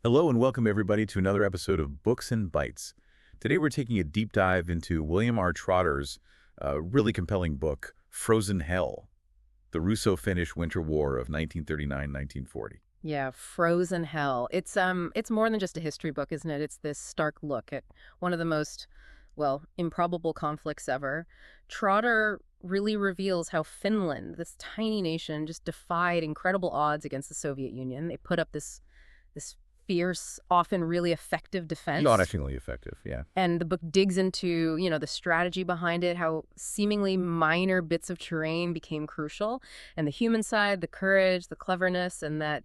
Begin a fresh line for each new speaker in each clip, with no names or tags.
Hello and welcome everybody to another episode of Books and Bytes. Today we're taking a deep dive into William R. Trotter's really compelling book, Frozen Hell, the Russo-Finnish Winter War of 1939-1940.
Yeah, Frozen Hell. It's more than just a history book, isn't it? It's this stark look at one of the most, improbable conflicts ever. Trotter really reveals how Finland, this tiny nation, just defied incredible odds against the Soviet Union. They put up this fierce, often really effective defense.
Astonishingly effective, yeah.
And the book digs into, the strategy behind it, how seemingly minor bits of terrain became crucial, and the human side, the courage, the cleverness, and that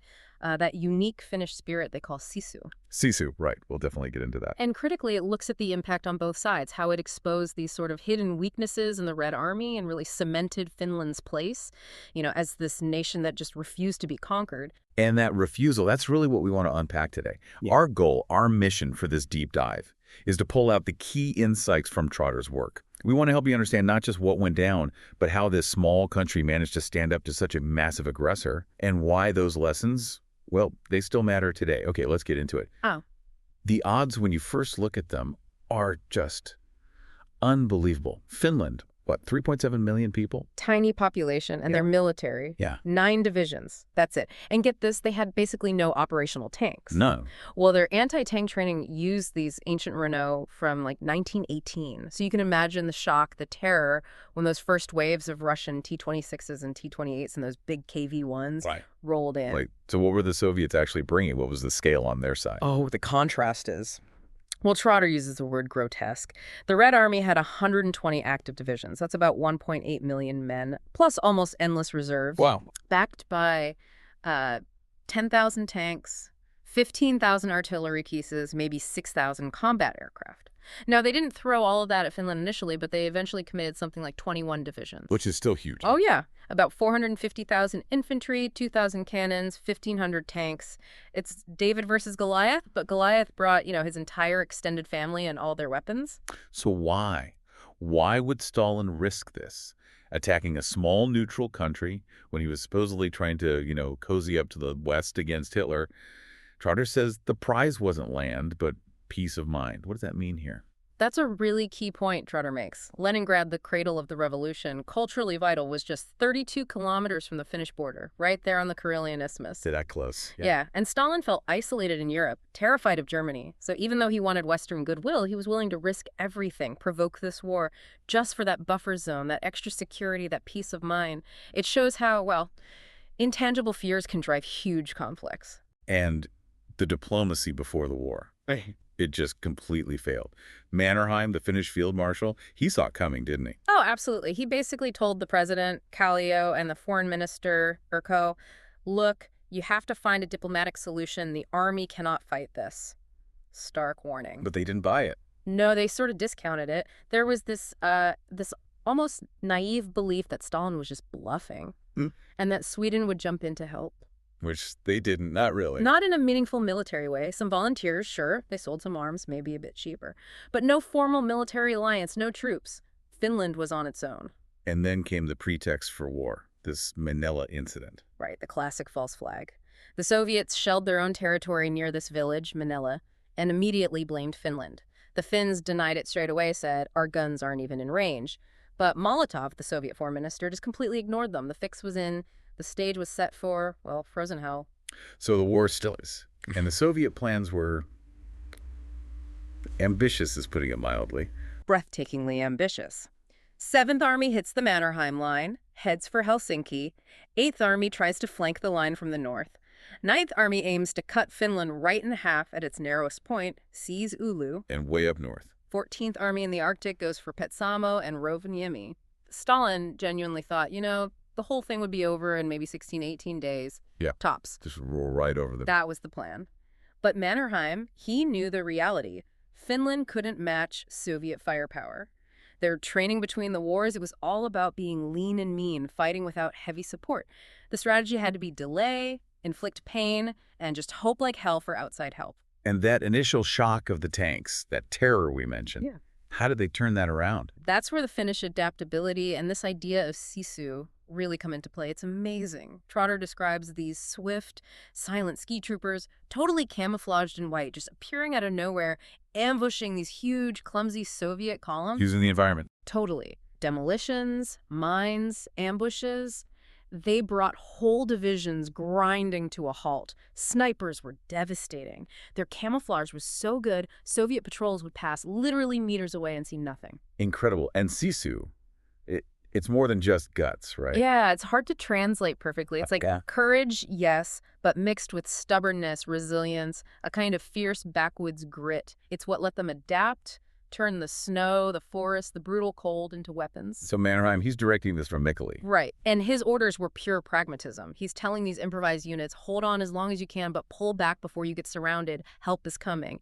unique Finnish spirit they call sisu.
Sisu, right. We'll definitely get into that.
And critically, it looks at the impact on both sides, how it exposed these sort of hidden weaknesses in the Red Army and really cemented Finland's place, as this nation that just refused to be conquered.
And that refusal, that's really what we want to unpack today. Yeah. Our goal, our mission for this deep dive is to pull out the key insights from Trotter's work. We want to help you understand not just what went down, but how this small country managed to stand up to such a massive aggressor and why those lessons, well, they still matter today. Okay, let's get into it.
Oh.
The odds when you first look at them are just unbelievable. Finland, 3.7 million people?
Tiny population, and their military.
Yeah.
9 divisions. That's it. And get this, they had basically no operational tanks.
No.
Well, their anti-tank training used these ancient Renault from 1918. So you can imagine the shock, the terror, when those first waves of Russian T-26s and T-28s and those big KV-1s rolled in.
So what were the Soviets actually bringing? What was the scale on their side?
Oh, the contrast is...
Well, Trotter uses the word grotesque. The Red Army had 120 active divisions. That's about 1.8 million men, plus almost endless reserves.
Wow.
Backed by 10,000 tanks, 15,000 artillery pieces, maybe 6,000 combat aircraft. Now, they didn't throw all of that at Finland initially, but they eventually committed something like 21 divisions.
Which is still huge.
Oh, yeah. About 450,000 infantry, 2,000 cannons, 1,500 tanks. It's David versus Goliath, but Goliath brought, his entire extended family and all their weapons.
So why? Why would Stalin risk this? Attacking a small neutral country when he was supposedly trying to, cozy up to the West against Hitler. Trotter says the prize wasn't land, but peace of mind. What does that mean here?
That's a really key point Trotter makes. Leningrad, the cradle of the revolution, culturally vital, was just 32 kilometers from the Finnish border, right there on the Karelian Isthmus.
That close.
Yeah, and Stalin felt isolated in Europe, terrified of Germany. So even though he wanted Western goodwill, he was willing to risk everything, provoke this war, just for that buffer zone, that extra security, that peace of mind. It shows how, intangible fears can drive huge conflicts.
And the diplomacy before the war. It just completely failed. Mannerheim, the Finnish field marshal, he saw it coming, didn't he?
Oh, absolutely. He basically told the president, Kallio, and the foreign minister, Urko, look, you have to find a diplomatic solution. The army cannot fight this. Stark warning.
But they didn't buy it.
No, they sort of discounted it. There was this almost naive belief that Stalin was just bluffing and that Sweden would jump in to help.
Which they didn't, not really.
Not in a meaningful military way. Some volunteers, sure. They sold some arms, maybe a bit cheaper. But no formal military alliance, no troops. Finland was on its own.
And then came the pretext for war, this Manila incident.
Right, the classic false flag. The Soviets shelled their own territory near this village, Manila, and immediately blamed Finland. The Finns denied it straight away, said, our guns aren't even in range. But Molotov, the Soviet foreign minister, just completely ignored them. The fix was in. The stage was set for, frozen hell.
So the war still is. And the Soviet plans were ambitious, is putting it mildly.
Breathtakingly ambitious. 7th Army hits the Mannerheim line, heads for Helsinki. 8th Army tries to flank the line from the north. 9th Army aims to cut Finland right in half at its narrowest point, seize Oulu.
And way up north.
14th Army in the Arctic goes for Petsamo and Rovaniemi. Stalin genuinely thought, the whole thing would be over in maybe 16, 18 days.
Yeah.
Tops.
Just roll right over them.
That was the plan. But Mannerheim, he knew the reality. Finland couldn't match Soviet firepower. Their training between the wars, it was all about being lean and mean, fighting without heavy support. The strategy had to be delay, inflict pain, and just hope like hell for outside help.
And that initial shock of the tanks, that terror we mentioned.
Yeah.
How did they turn that around?
That's where the Finnish adaptability and this idea of sisu really come into play. It's amazing. Trotter describes these swift, silent ski troopers, totally camouflaged in white, just appearing out of nowhere, ambushing these huge, clumsy Soviet columns.
Using the environment.
Totally. Demolitions, mines, ambushes. They brought whole divisions grinding to a halt. Snipers were devastating. Their camouflage was so good, Soviet patrols would pass literally meters away and see nothing.
Incredible. And sisu, it's more than just guts, right?
Yeah, it's hard to translate perfectly. It's like
Yeah.
courage, yes, but mixed with stubbornness, resilience, a kind of fierce backwoods grit. It's what let them adapt, turn the snow, the forest, the brutal cold into weapons.
So Mannerheim, he's directing this from Mikkeli.
Right. And his orders were pure pragmatism. He's telling these improvised units, hold on as long as you can, but pull back before you get surrounded. Help is coming.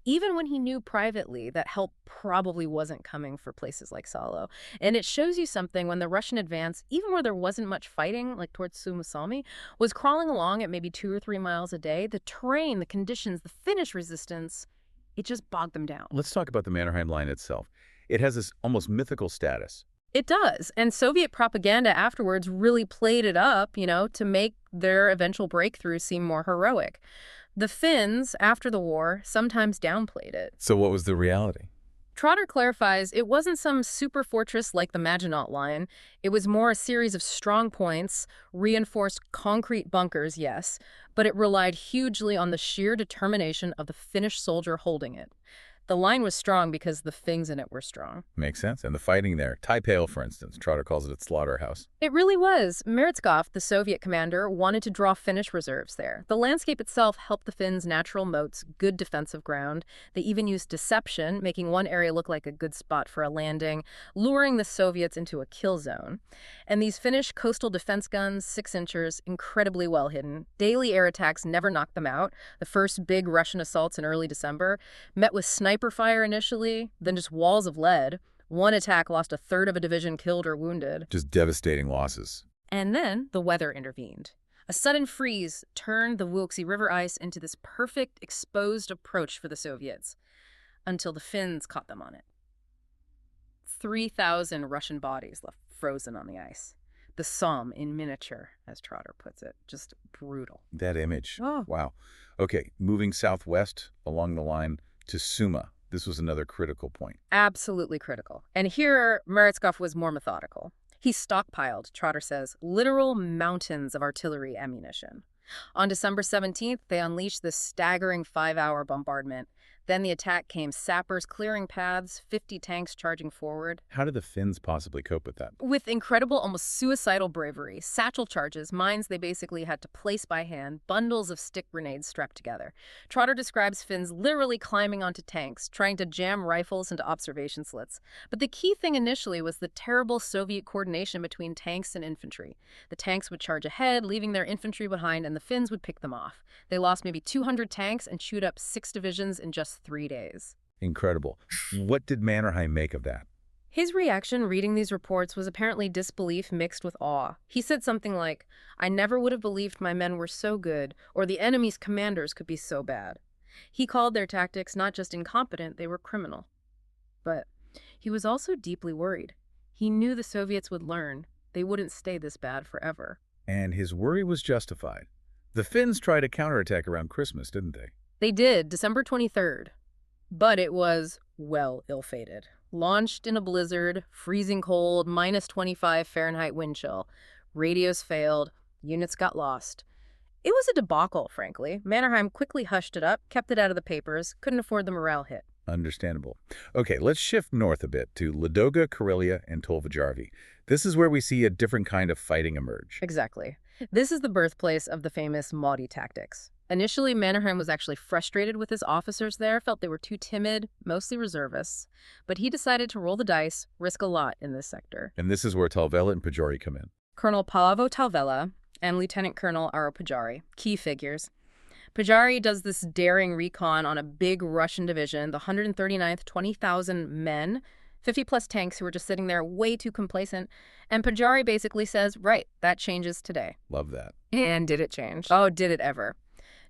Even when he knew privately that help probably wasn't coming for places like Salo. And it shows you something when the Russian advance, even where there wasn't much fighting, like towards Suomussalmi, was crawling along at maybe 2 or 3 miles a day. The terrain, the conditions, the Finnish resistance, it just bogged them down.
Let's talk about the Mannerheim line itself. It has this almost mythical status.
It does. And Soviet propaganda afterwards really played it up, to make their eventual breakthrough seem more heroic. The Finns, after the war, sometimes downplayed it.
So what was the reality?
Trotter clarifies it wasn't some super fortress like the Maginot Line. It was more a series of strong points, reinforced concrete bunkers, yes, but it relied hugely on the sheer determination of the Finnish soldier holding it. The line was strong because the things in it were strong.
Makes sense. And the fighting there. Taipale, for instance. Trotter calls it a slaughterhouse.
It really was. Meretskov, the Soviet commander, wanted to draw Finnish reserves there. The landscape itself helped the Finns' natural moats, good defensive ground. They even used deception, making one area look like a good spot for a landing, luring the Soviets into a kill zone. And these Finnish coastal defense guns, 6 inchers, incredibly well hidden. Daily air attacks never knocked them out. The first big Russian assaults in early December met with sniper fire initially, then just walls of lead. One attack lost a third of a division killed or wounded.
Just devastating losses.
And then the weather intervened. A sudden freeze turned the Vuoksi River ice into this perfect exposed approach for the Soviets, until the Finns caught them on it. 3,000 Russian bodies left frozen on the ice. The Somme in miniature, as Trotter puts it. Just brutal.
That image.
Oh.
Wow. Okay, moving southwest along the line to Suma. This was another critical point.
Absolutely critical. And here, Meretskov was more methodical. He stockpiled, Trotter says, literal mountains of artillery ammunition. On December 17th, they unleashed this staggering 5-hour bombardment. Then the attack came, sappers clearing paths, 50 tanks charging forward.
How did the Finns possibly cope with that?
With incredible, almost suicidal bravery, satchel charges, mines they basically had to place by hand, bundles of stick grenades strapped together. Trotter describes Finns literally climbing onto tanks, trying to jam rifles into observation slits. But the key thing initially was the terrible Soviet coordination between tanks and infantry. The tanks would charge ahead, leaving their infantry behind, and the Finns would pick them off. They lost maybe 200 tanks and chewed up 6 divisions in just 3 days.
Incredible. What did Mannerheim make of that?
His reaction reading these reports was apparently disbelief mixed with awe. He said something like, "I never would have believed my men were so good, or the enemy's commanders could be so bad." He called their tactics not just incompetent, they were criminal. But he was also deeply worried. He knew the Soviets would learn. They wouldn't stay this bad forever.
And his worry was justified. The Finns tried a counterattack around Christmas, didn't they?
They did, December 23rd. But it was, well, ill-fated. Launched in a blizzard, freezing cold, minus 25 Fahrenheit wind chill. Radios failed. Units got lost. It was a debacle, frankly. Mannerheim quickly hushed it up, kept it out of the papers, couldn't afford the morale hit.
Understandable. Okay, let's shift north a bit to Ladoga, Karelia, and Tolvajarvi. This is where we see a different kind of fighting emerge.
Exactly. This is the birthplace of the famous Maudi tactics. Initially, Mannerheim was actually frustrated with his officers there, felt they were too timid, mostly reservists. But he decided to roll the dice, risk a lot in this sector.
And this is where Talvela and Pajari come in.
Colonel Paavo Talvela and Lieutenant Colonel Aro Pajari, key figures. Pajari does this daring recon on a big Russian division, the 139th, 20,000 men, 50-plus tanks who were just sitting there way too complacent. And Pajari basically says, right, that changes today.
Love that.
And did it change? Oh, did it ever?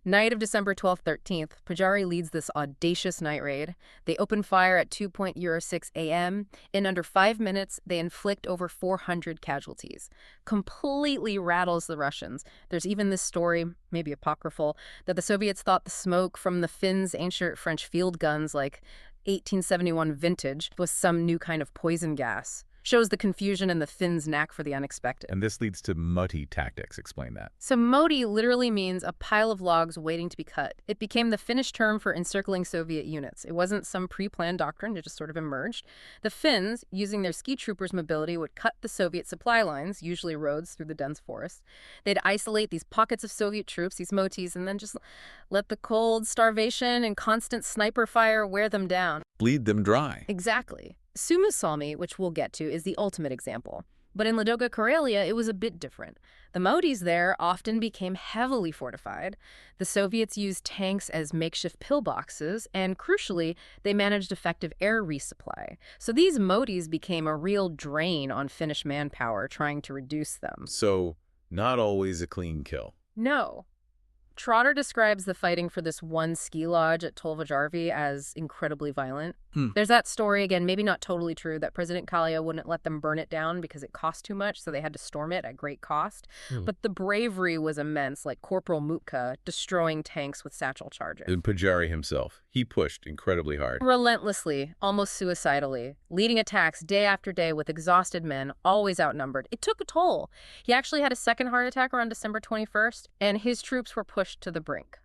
Night of December 12th, 13th, Pajari leads this audacious night raid. They open fire at 2:06 a.m. In under 5 minutes, they inflict over 400 casualties. Completely rattles the Russians. There's even this story, maybe apocryphal, that the Soviets thought the smoke from the Finns' ancient French field guns, like 1871 vintage, was some new kind of poison gas. Shows the confusion and the Finns' knack for the unexpected.
And this leads to moti tactics. Explain that.
So moti literally means a pile of logs waiting to be cut. It became the Finnish term for encircling Soviet units. It wasn't some pre-planned doctrine, it just sort of emerged. The Finns, using their ski troopers' mobility, would cut the Soviet supply lines, usually roads through the dense forest. They'd isolate these pockets of Soviet troops, these motis, and then just let the cold, starvation, and constant sniper fire wear them down.
Bleed them dry.
Exactly. Suomussalmi, which we'll get to, is the ultimate example. But in Ladoga, Karelia, it was a bit different. The motis there often became heavily fortified. The Soviets used tanks as makeshift pillboxes, and crucially, they managed effective air resupply. So these motis became a real drain on Finnish manpower trying to reduce them.
So, not always a clean kill.
No. Trotter describes the fighting for this one ski lodge at Tolvajärvi as incredibly violent. There's that story, again, maybe not totally true, that President Kallio wouldn't let them burn it down because it cost too much, so they had to storm it at great cost. But the bravery was immense, like Corporal Mutka destroying tanks with satchel charges.
And Pajari himself, he pushed incredibly hard.
Relentlessly, almost suicidally, leading attacks day after day with exhausted men, always outnumbered. It took a toll. He actually had a second heart attack around December 21st, and his troops were pushed to the brink.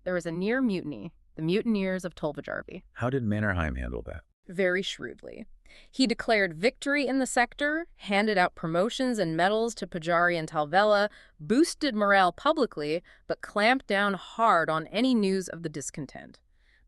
There was a near mutiny, the mutineers of Tolvajärvi.
How did Mannerheim handle that?
Very shrewdly. He declared victory in the sector, handed out promotions and medals to Pajari and Talvela, boosted morale publicly, but clamped down hard on any news of the discontent.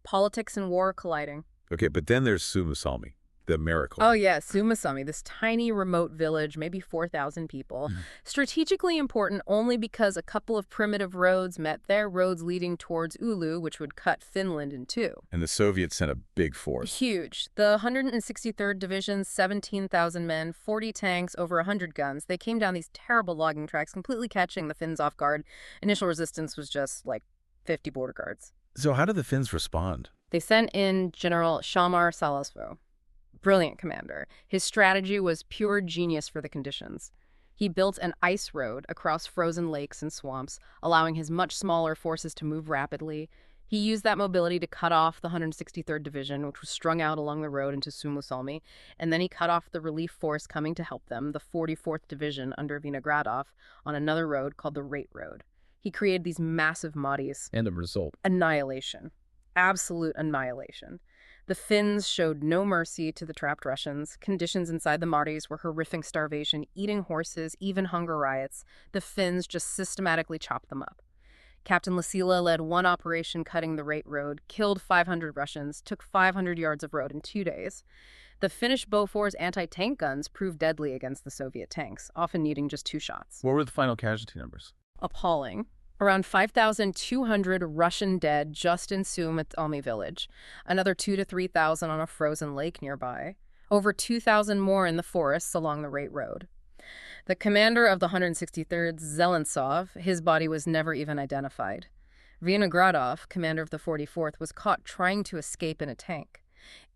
Politics and war colliding.
Okay, but then there's Suomussalmi, the miracle.
Oh yeah, Suomussalmi, this tiny remote village, maybe 4,000 people. Strategically important only because a couple of primitive roads met there, roads leading towards Oulu, which would cut Finland in two.
And the Soviets sent a big force.
Huge. The 163rd Division, 17,000 men, 40 tanks, over 100 guns. They came down these terrible logging tracks, completely catching the Finns off guard. Initial resistance was just like 50 border guards.
So how did the Finns respond?
They sent in General Shamar Salasvo. Brilliant commander. His strategy was pure genius for the conditions. He built an ice road across frozen lakes and swamps, allowing his much smaller forces to move rapidly. He used that mobility to cut off the 163rd Division, which was strung out along the road into Suomussalmi, and then he cut off the relief force coming to help them, the 44th Division under Vinogradov, on another road called the Rate Road. He created these massive motis.
And the result?
Annihilation. Absolute annihilation. The Finns showed no mercy to the trapped Russians. Conditions inside the motis were horrific: starvation, eating horses, even hunger riots. The Finns just systematically chopped them up. Captain Lasila led one operation cutting the Rate Road, killed 500 Russians, took 500 yards of road in 2 days. The Finnish Bofors anti-tank guns proved deadly against the Soviet tanks, often needing just 2 shots.
What were the final casualty numbers?
Appalling. Around 5,200 Russian dead just in Suomussalmi village. Another 2,000 to 3,000 on a frozen lake nearby. Over 2,000 more in the forests along the Rate Road. The commander of the 163rd, Zelentsov, his body was never even identified. Vinogradov, commander of the 44th, was caught trying to escape in a tank.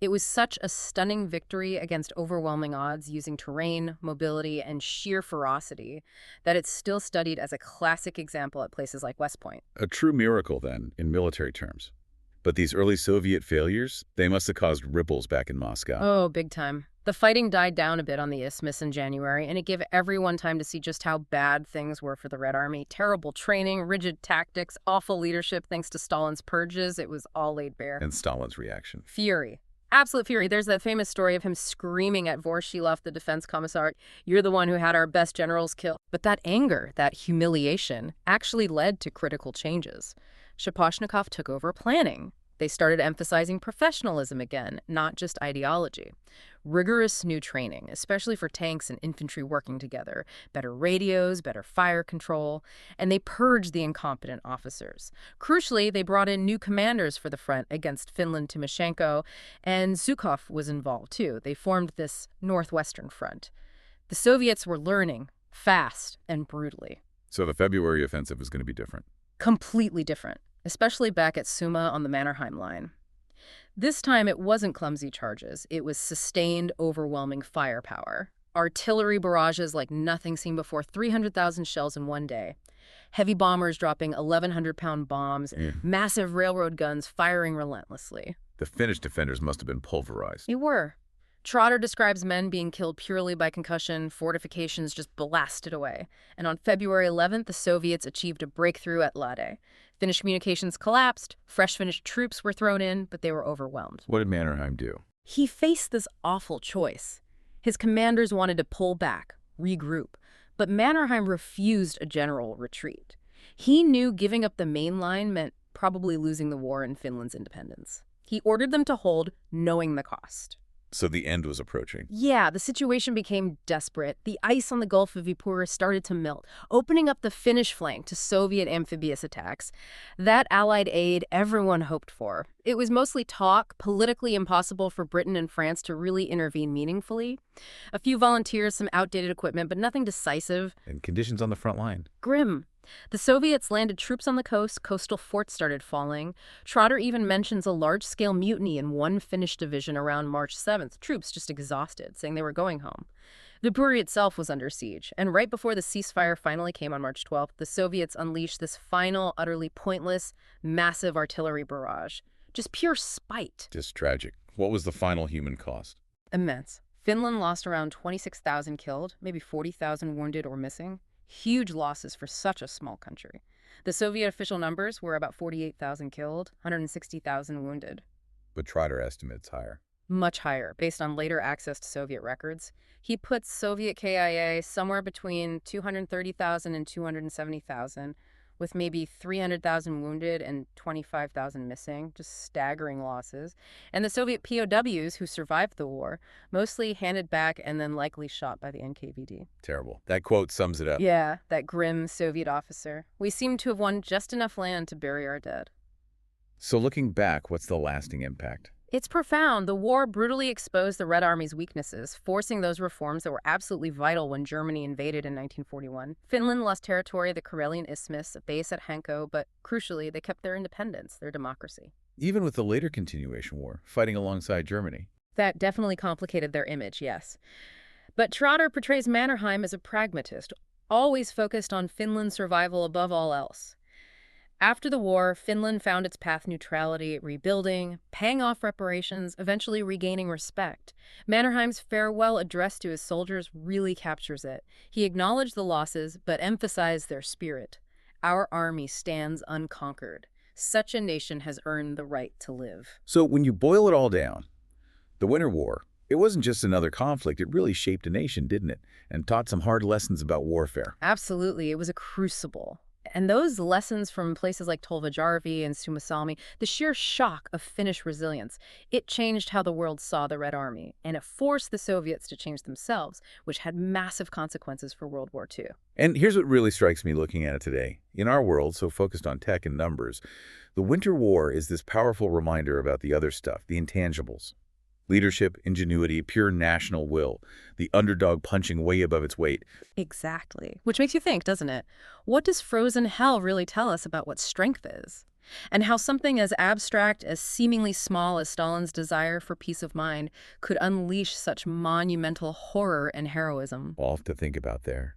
It was such a stunning victory against overwhelming odds using terrain, mobility, and sheer ferocity that it's still studied as a classic example at places like West Point.
A true miracle, then, in military terms. But these early Soviet failures, they must have caused ripples back in Moscow.
Oh, big time. The fighting died down a bit on the isthmus in January, and it gave everyone time to see just how bad things were for the Red Army. Terrible training, rigid tactics, awful leadership thanks to Stalin's purges. It was all laid bare.
And Stalin's reaction.
Fury. Absolute fury. There's that famous story of him screaming at Vorshilov, the defense commissar, "You're the one who had our best generals killed." But that anger, that humiliation, actually led to critical changes. Shaposhnikov took over planning. They started emphasizing professionalism again, not just ideology. Rigorous new training, especially for tanks and infantry working together. Better radios, better fire control. And they purged the incompetent officers. Crucially, they brought in new commanders for the front against Finland. Timoshenko and Zhukov was involved too. They formed this Northwestern Front. The Soviets were learning fast and brutally.
So the February offensive was going to be different.
Completely different. especially back at Suma on the Mannerheim line. This time, it wasn't clumsy charges. It was sustained, overwhelming firepower. Artillery barrages like nothing seen before, 300,000 shells in one day. Heavy bombers dropping 1,100-pound bombs, massive railroad guns firing relentlessly.
The Finnish defenders must have been pulverized.
They were. Trotter describes men being killed purely by concussion, fortifications just blasted away. And on February 11th, the Soviets achieved a breakthrough at Lade. Finnish communications collapsed, fresh Finnish troops were thrown in, but they were overwhelmed.
What did Mannerheim do?
He faced this awful choice. His commanders wanted to pull back, regroup, but Mannerheim refused a general retreat. He knew giving up the main line meant probably losing the war and Finland's independence. He ordered them to hold, knowing the cost.
So the end was approaching.
Yeah, the situation became desperate. The ice on the Gulf of Viipuri started to melt, opening up the Finnish flank to Soviet amphibious attacks. That Allied aid everyone hoped for. It was mostly talk, politically impossible for Britain and France to really intervene meaningfully. A few volunteers, some outdated equipment, but nothing decisive.
And conditions on the front line?
Grim. The Soviets landed troops on the coast, coastal forts started falling. Trotter even mentions a large-scale mutiny in one Finnish division around March 7th, troops just exhausted, saying they were going home. Viipuri itself was under siege, and right before the ceasefire finally came on March 12th, the Soviets unleashed this final, utterly pointless, massive artillery barrage. Just pure spite.
Just tragic. What was the final human cost?
Immense. Finland lost around 26,000 killed, maybe 40,000 wounded or missing. Huge losses for such a small country. The Soviet official numbers were about 48,000 killed, 160,000 wounded.
But Trotter estimates higher.
Much higher, based on later access to Soviet records. He puts Soviet KIA somewhere between 230,000 and 270,000, with maybe 300,000 wounded and 25,000 missing, just staggering losses. And the Soviet POWs who survived the war, mostly handed back and then likely shot by the NKVD.
Terrible. That quote sums it up.
Yeah, that grim Soviet officer. We seem to have won just enough land to bury our dead.
So looking back, what's the lasting impact?
It's profound. The war brutally exposed the Red Army's weaknesses, forcing those reforms that were absolutely vital when Germany invaded in 1941. Finland lost territory, the Karelian Isthmus, a base at Hanko, but crucially, they kept their independence, their democracy.
Even with the later continuation war, fighting alongside Germany.
That definitely complicated their image, yes. But Trotter portrays Mannerheim as a pragmatist, always focused on Finland's survival above all else. After the war, Finland found its path neutrality, rebuilding, paying off reparations, eventually regaining respect. Mannerheim's farewell address to his soldiers really captures it. He acknowledged the losses, but emphasized their spirit. Our army stands unconquered. Such a nation has earned the right to live.
So when you boil it all down, the Winter War, it wasn't just another conflict. It really shaped a nation, didn't it? And taught some hard lessons about warfare.
Absolutely. It was a crucible. And those lessons from places like Tolvajarvi and Suomussalmi, the sheer shock of Finnish resilience, it changed how the world saw the Red Army, and it forced the Soviets to change themselves, which had massive consequences for World War II.
And here's what really strikes me looking at it today. In our world, so focused on tech and numbers, the Winter War is this powerful reminder about the other stuff, the intangibles. Leadership, ingenuity, pure national will, the underdog punching way above its weight.
Exactly. Which makes you think, doesn't it? What does frozen hell really tell us about what strength is? And how something as abstract, as seemingly small as Stalin's desire for peace of mind could unleash such monumental horror and heroism.
All to think about there.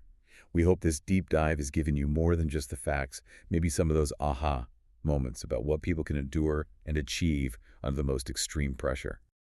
We hope this deep dive has given you more than just the facts, maybe some of those aha moments about what people can endure and achieve under the most extreme pressure.